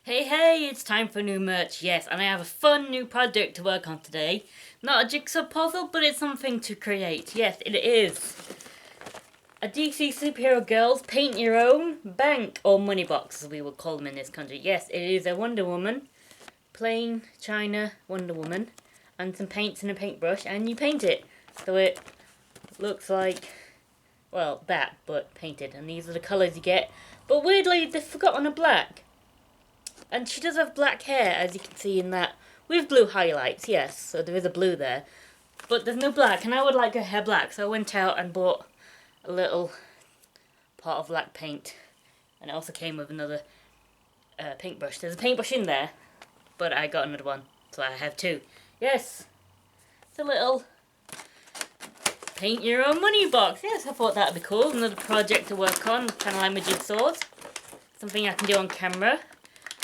Hey, it's time for new merch, yes, and I have a fun new project to work on today. Not a jigsaw puzzle, but it's something to create. Yes, it is. A DC Superhero Girls Paint Your Own Bank, or money box as we would call them in this country. Yes, it is a Wonder Woman, plain China Wonder Woman, and some paints and a paintbrush, and you paint it. So it looks like, well, that, but painted, and these are the colours you get. But weirdly, they've forgotten a black. And she does have black hair, as you can see in that, with blue highlights, yes, so there is a blue there. But there's no black, and I would like her hair black, so I went out and bought a little pot of black paint. And it also came with another paintbrush. There's a paintbrush in there, but I got another one, so I have two. Yes, it's a little paint your own money box. Yes, I thought that would be cool. Another project to work on, kind of like my jigsaws. Something I can do on camera.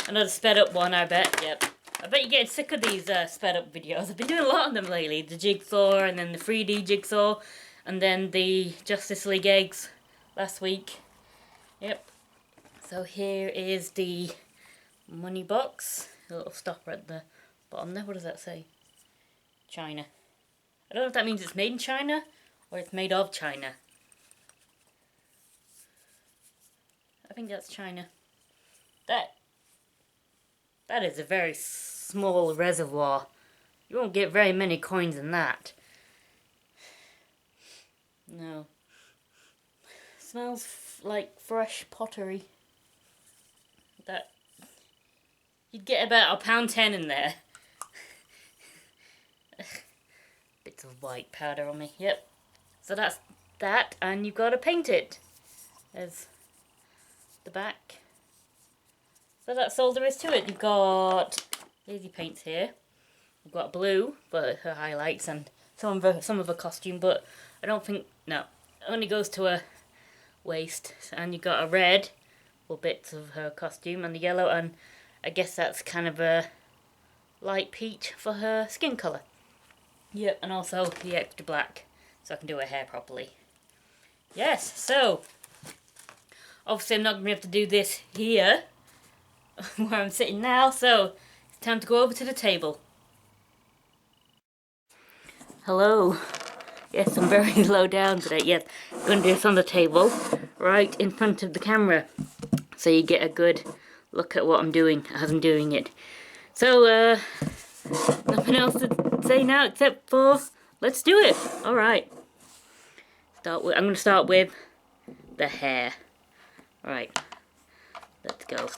Another sped up one, I bet. Yep. I bet you're getting sick of these sped up videos. I've been doing a lot of them lately. The jigsaw, and then the 3D jigsaw, and then the Justice League eggs last week. Yep. So here is the money box. A little stopper at the bottom there. What does that say? China. I don't know if that means it's made in China or it's made of China. I think that's China. That is a very small reservoir. You won't get very many coins in that. No. Smells like fresh pottery. That you'd get about £1.10 in there. Bits of white powder on me. Yep. So that's that, and you've got to paint it. There's the back. So that's all there is to it. You've got lazy paints here. You've got blue for her highlights and some of her costume, but I don't think, no, it only goes to her waist. And you've got a red for bits of her costume, and the yellow, and I guess that's kind of a light peach for her skin colour. Yep, and also the extra black so I can do her hair properly. Yes, so obviously I'm not going to be able to do this here where I'm sitting now, so it's time to go over to the table. Hello. Yes, I'm very low down today. Yes, I'm going to do this on the table, right in front of the camera, so you get a good look at what I'm doing as I'm doing it. So, nothing else to say now except for let's do it. Alright. I'm going to start with the hair. Alright, let's go.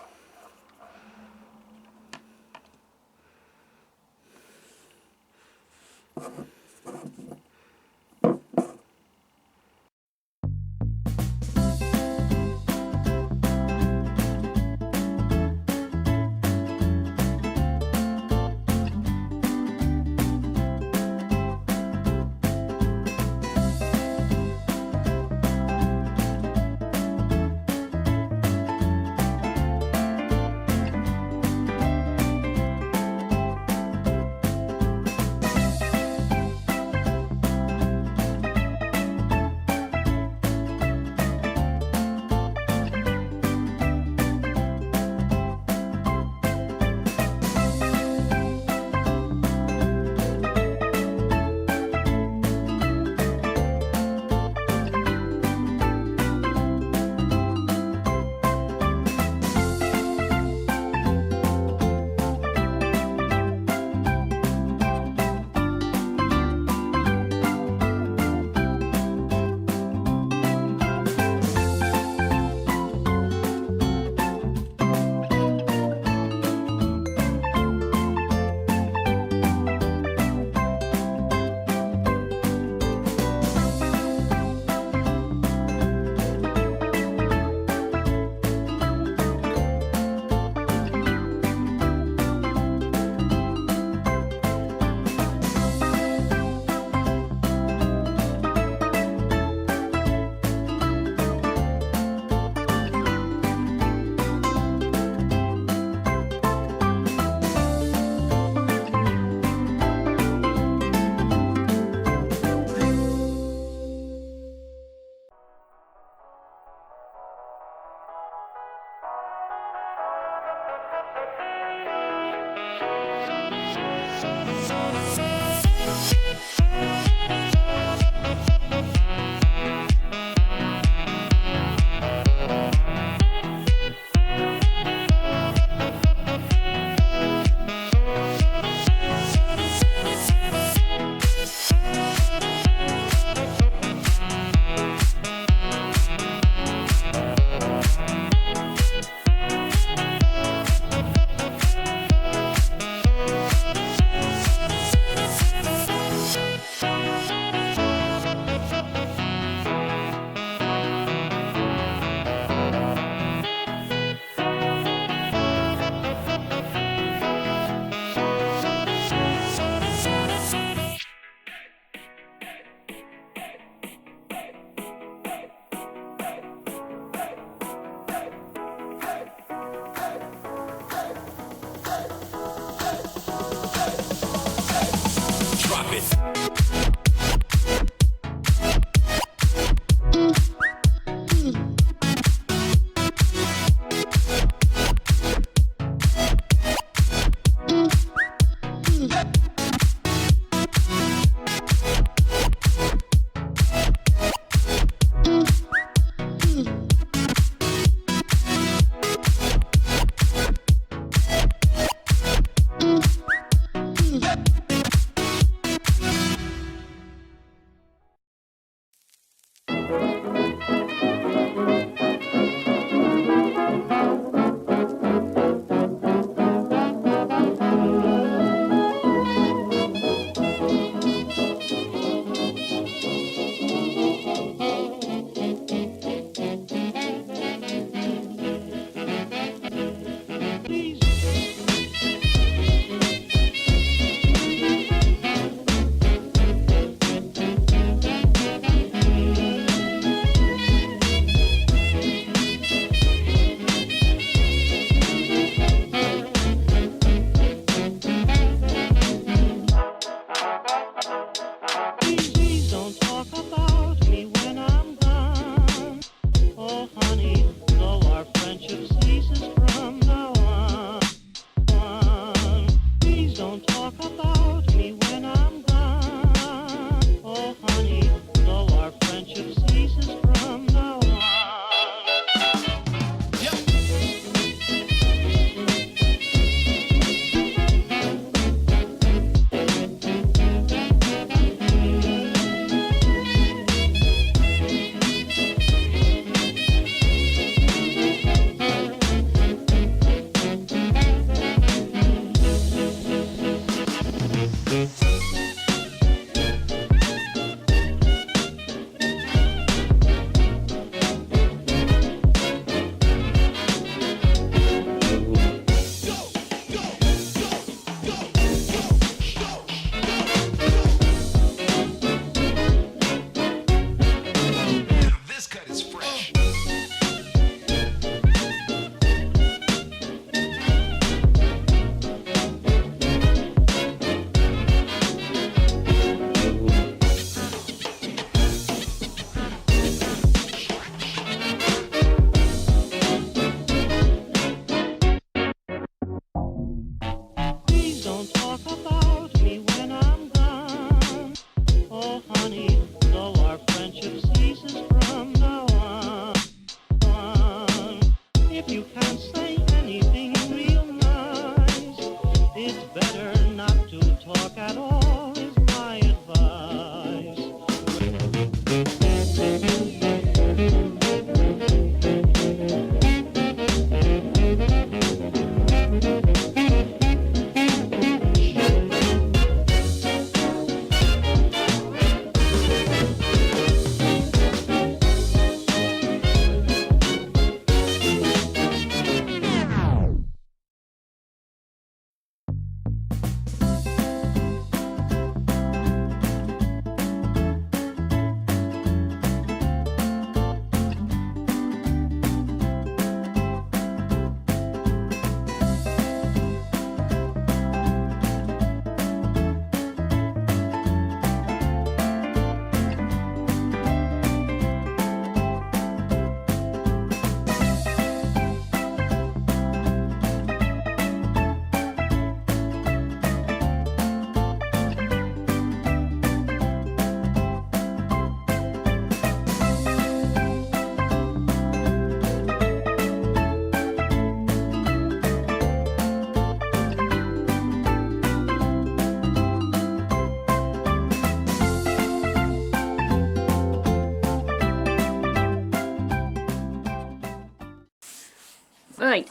Right,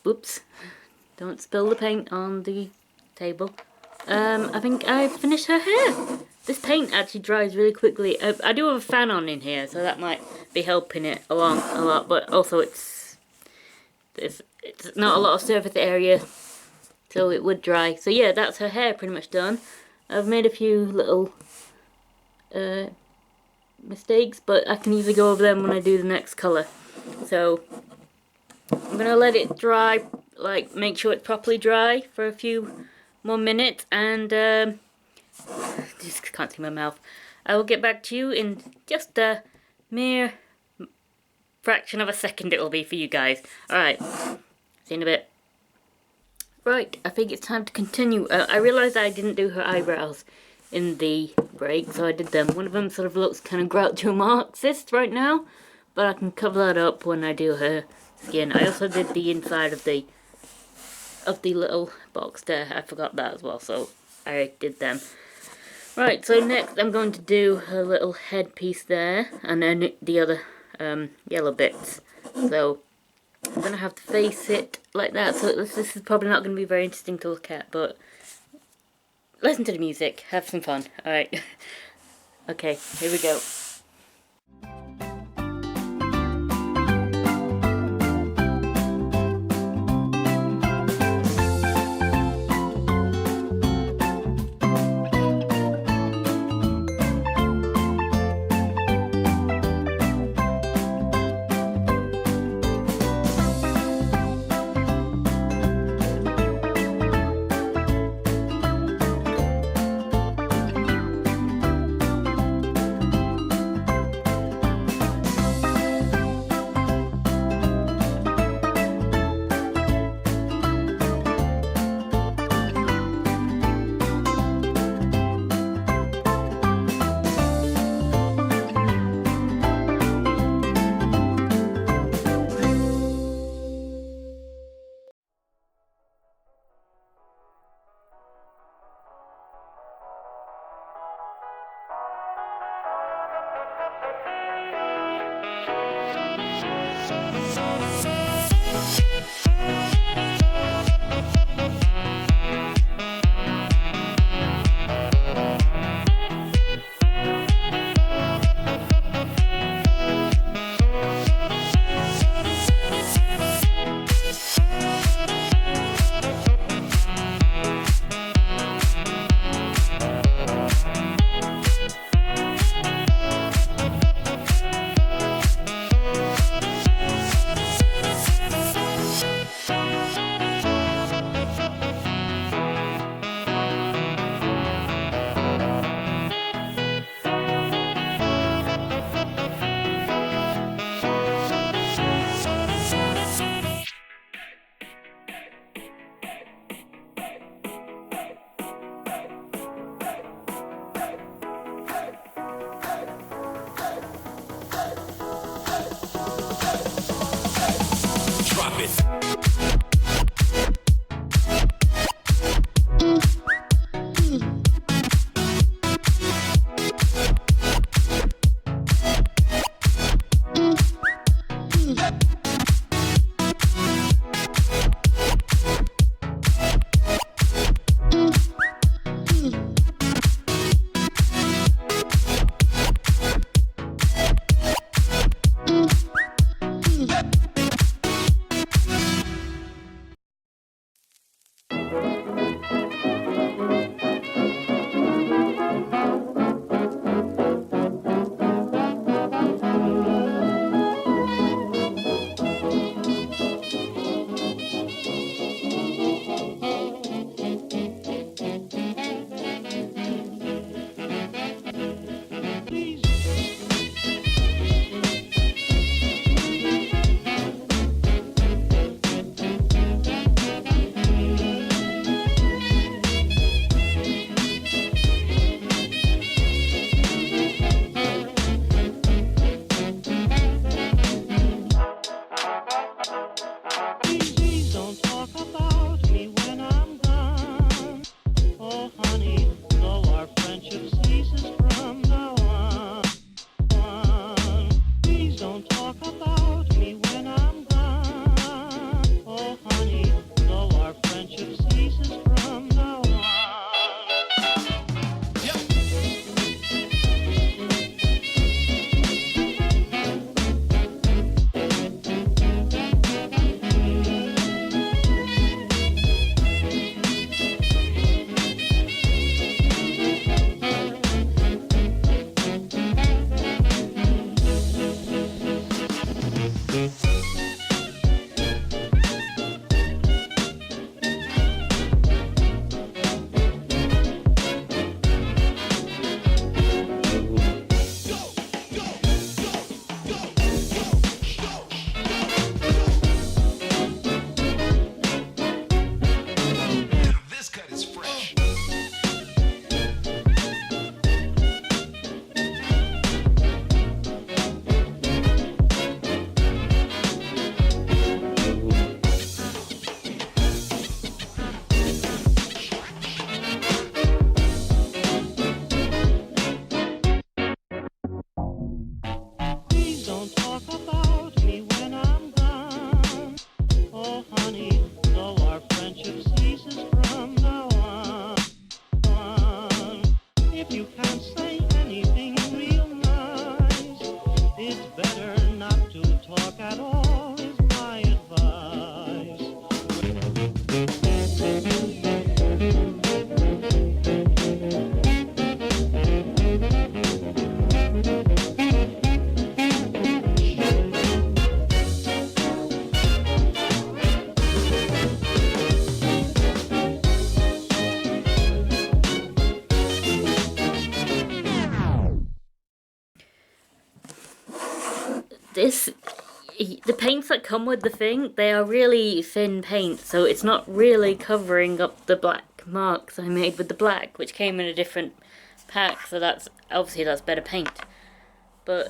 oops. Don't spill the paint on the table. I think I've finished her hair. This paint actually dries really quickly. I do have a fan on in here, so that might be helping it along a lot, but also it's not a lot of surface area, so it would dry. So yeah, that's her hair pretty much done. I've made a few little mistakes, but I can usually go over them when I do the next colour. So I'm gonna let it dry, like make sure it's properly dry for a few more minutes, and just can't see my mouth. I will get back to you in just a mere fraction of a second. It will be for you guys. Alright, see you in a bit. Right, I think it's time to continue. I realised I didn't do her eyebrows in the break, so I did them. One of them sort of looks kind of Groucho Marxist right now, but I can cover that up when I do her skin. I also did the inside of the little box there. I forgot that as well, so I did them. Right, so next I'm going to do her little headpiece there, and then the other yellow bits. So I'm going to have to face it like that, so this is probably not going to be very interesting to look at, but listen to the music, have some fun. Alright, okay, here we go. come with the thing, they are really thin paint, so it's not really covering up the black marks I made with the black, which came in a different pack, so that's better paint. But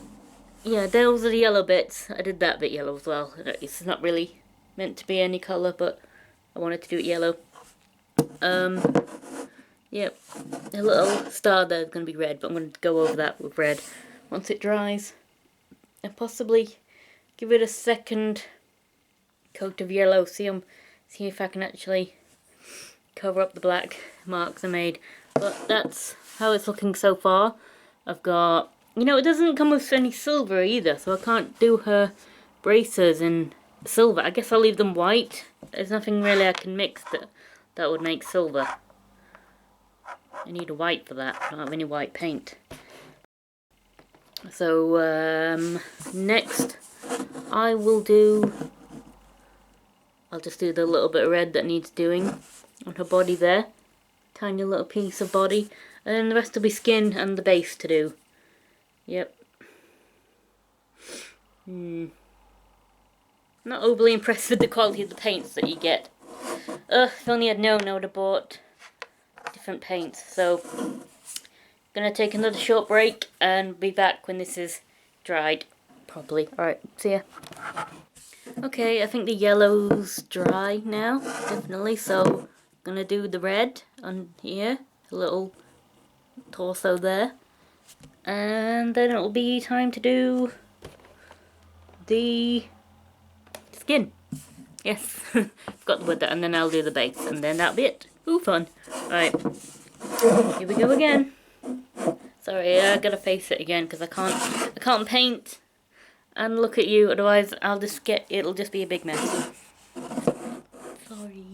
yeah, those are the yellow bits. I did that bit yellow as well. It's not really meant to be any colour, but I wanted to do it yellow. Yep, a little star there is going to be red, but I'm going to go over that with red once it dries. And possibly give it a second coat of yellow. See if I can actually cover up the black marks I made. But that's how it's looking so far. I've got, you know, it doesn't come with any silver either, so I can't do her braces in silver. I guess I'll leave them white. There's nothing really I can mix that would make silver. I need a white for that. I don't have any white paint. So next I'll just do the little bit of red that needs doing on her body there. Tiny little piece of body. And then the rest will be skin and the base to do. Yep. Not overly impressed with the quality of the paints that you get. If only I'd known, I would have bought different paints. So, gonna take another short break and be back when this is dried properly. Alright, see ya. Okay, I think the yellow's dry now, definitely. So, gonna do the red on here, a little torso there. And then it'll be time to do the skin. Yes, forgot the word that, and then I'll do the base, and then that'll be it. Ooh, fun. Right, here we go again. Sorry, I gotta face it again because I can't paint and look at you, otherwise it'll just be a big mess. Sorry.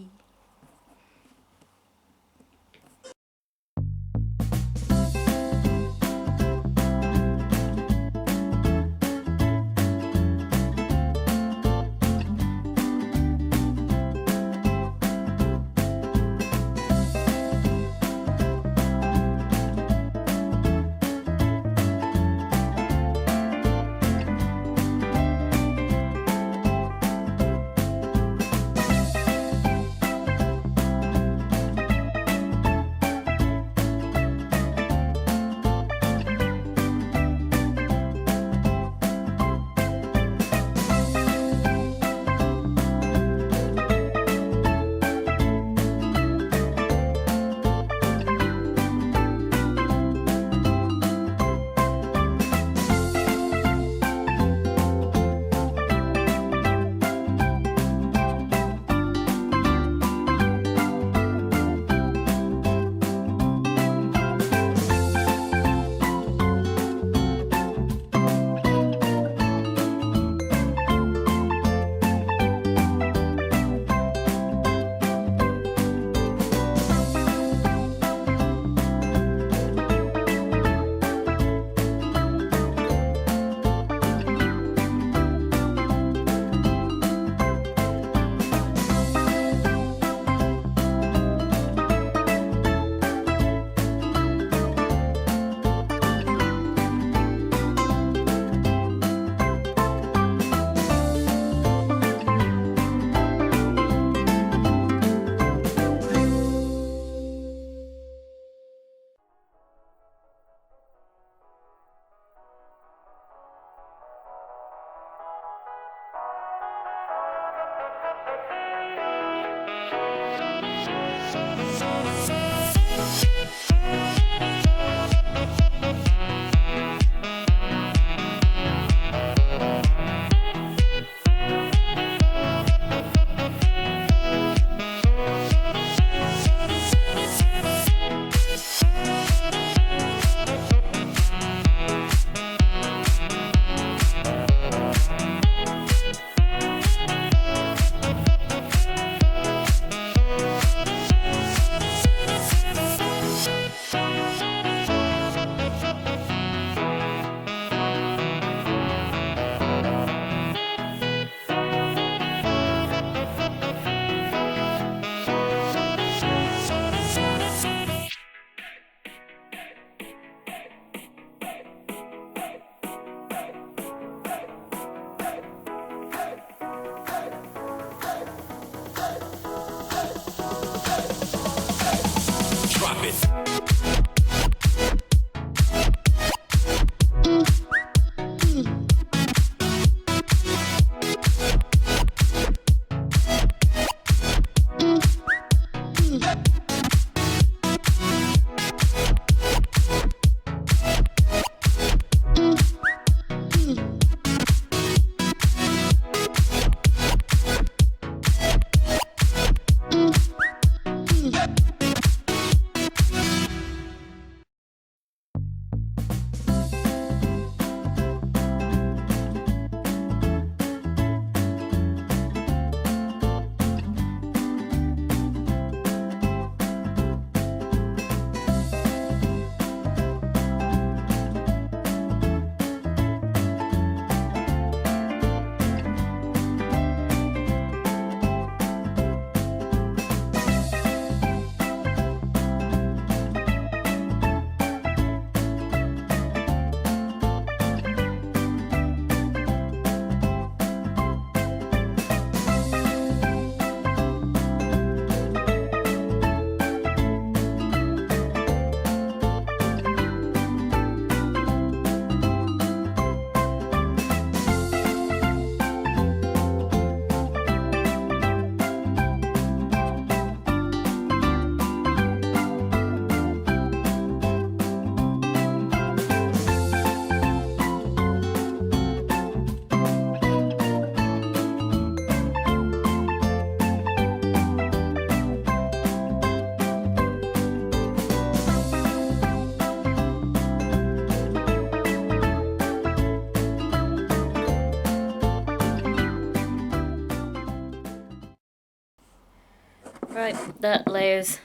Right, that layer's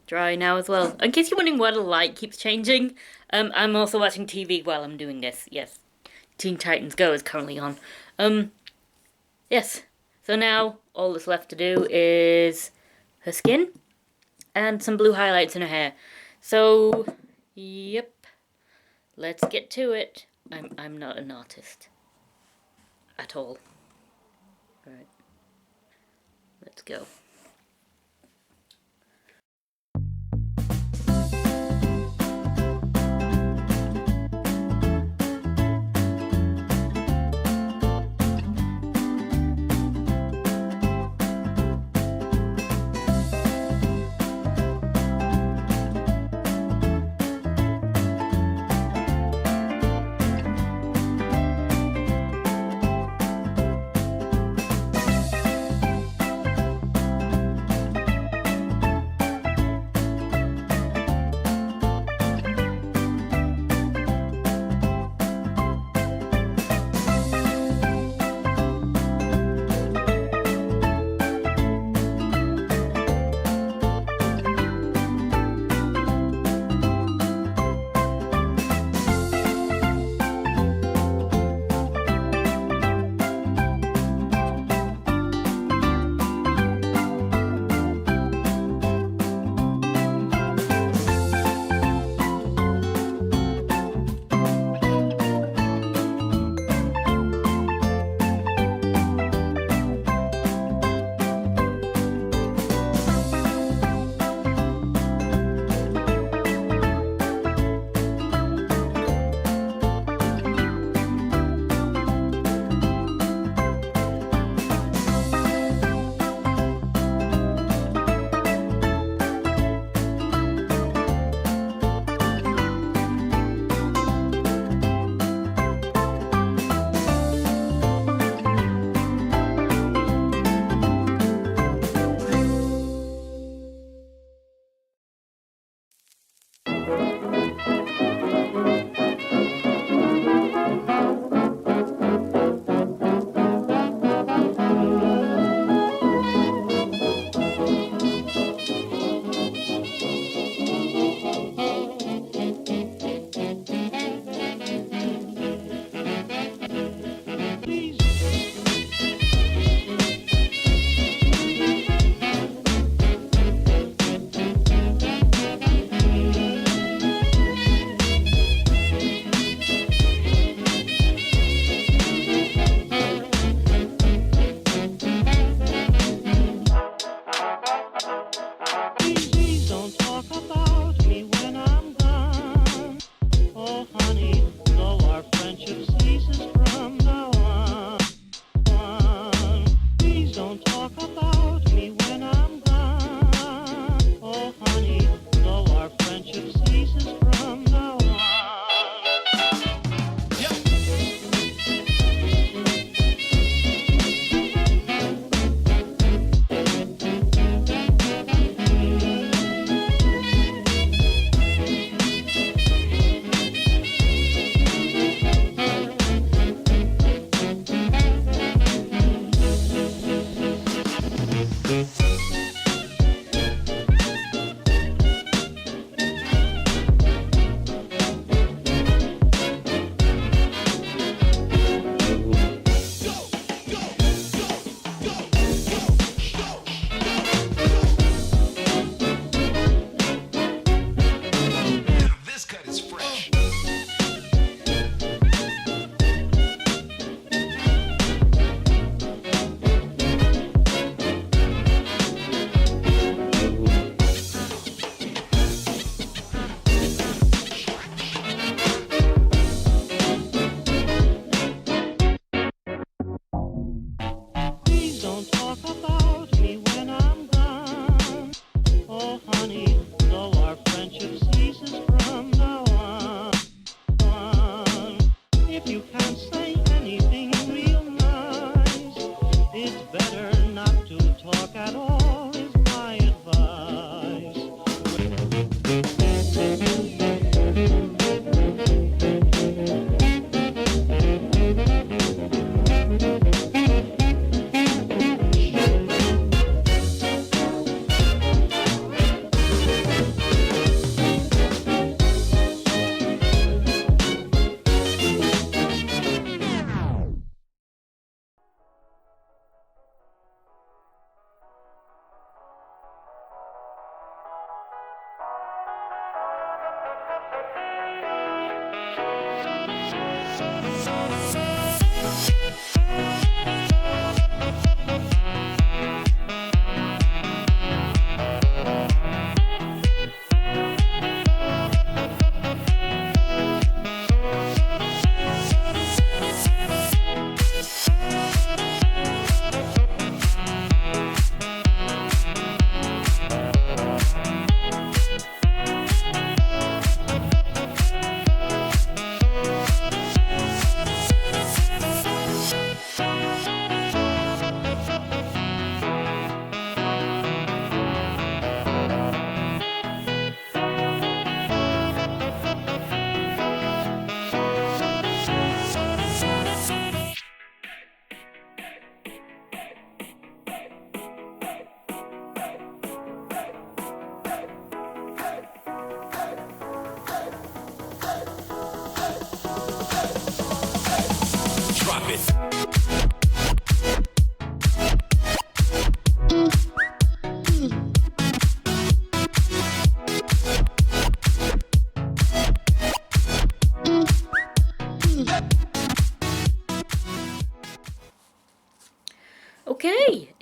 dry now as well. In case you're wondering why the light keeps changing, I'm also watching TV while I'm doing this. Yes, Teen Titans Go is currently on. Yes. So now all that's left to do is her skin and some blue highlights in her hair. So, yep. Let's get to it. I'm not an artist at all. Right. Let's go.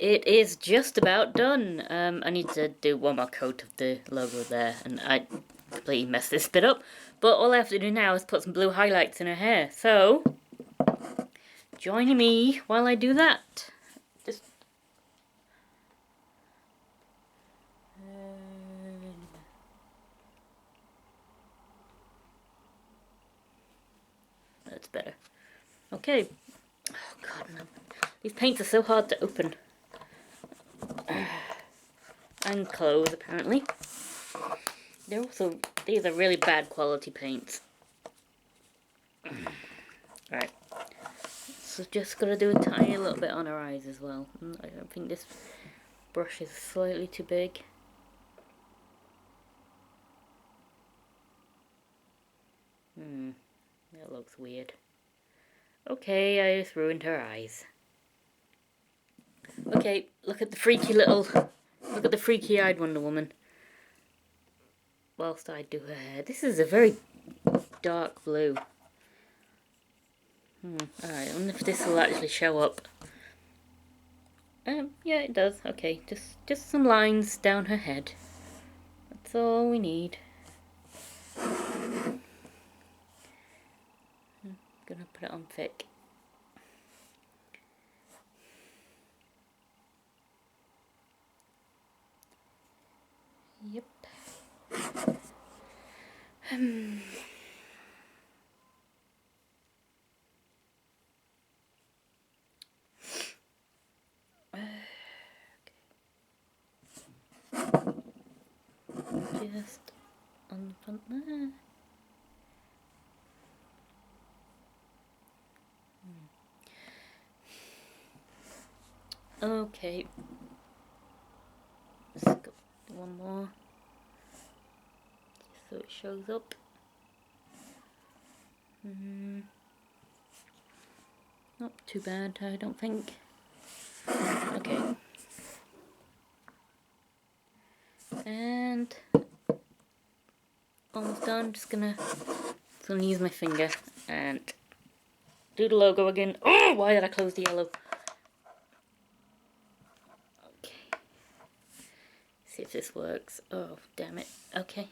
it is just about done. I need to do one more coat of the logo there, and I completely messed this bit up. But all I have to do now is put some blue highlights in her hair. So, join me while I do that. Just... that's better. Okay. Oh god, no. These paints are so hard to open. And close, apparently. These are really bad quality paints. Right. So just gotta do a tiny little bit on her eyes as well. I don't think this brush is slightly too big. That looks weird. Okay, I just ruined her eyes. Okay, look at the freaky-eyed Wonder Woman. Whilst I do her hair. This is a very dark blue. Alright, I wonder if this will actually show up. Yeah, it does. Okay, just some lines down her head. That's all we need. I'm gonna put it on thick. Yep. Just on the front there. Okay. Let's go one more. Just so it shows up. Not too bad, I don't think. Okay. And almost done. Just gonna use my finger and do the logo again. Oh, why did I close the yellow? Okay. See if this works. Oh, damn it. Okay.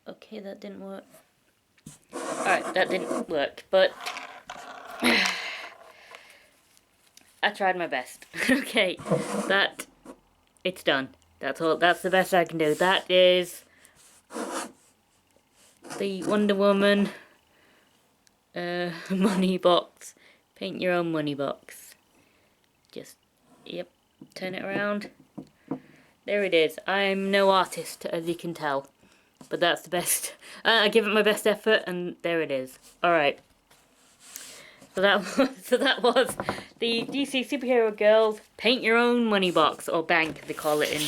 Okay, that didn't work. Alright, that didn't work, but I tried my best. Okay, it's done. That's all. That's the best I can do. That is the Wonder Woman money box. Paint your own money box. Just, yep, turn it around. There it is. I'm no artist, as you can tell. But that's the best. I give it my best effort, and there it is. Alright. So that was the DC Superhero Girls Paint Your Own Money Box, or bank, they call it in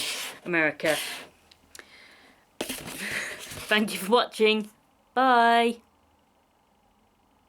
America. Thank you for watching. Bye.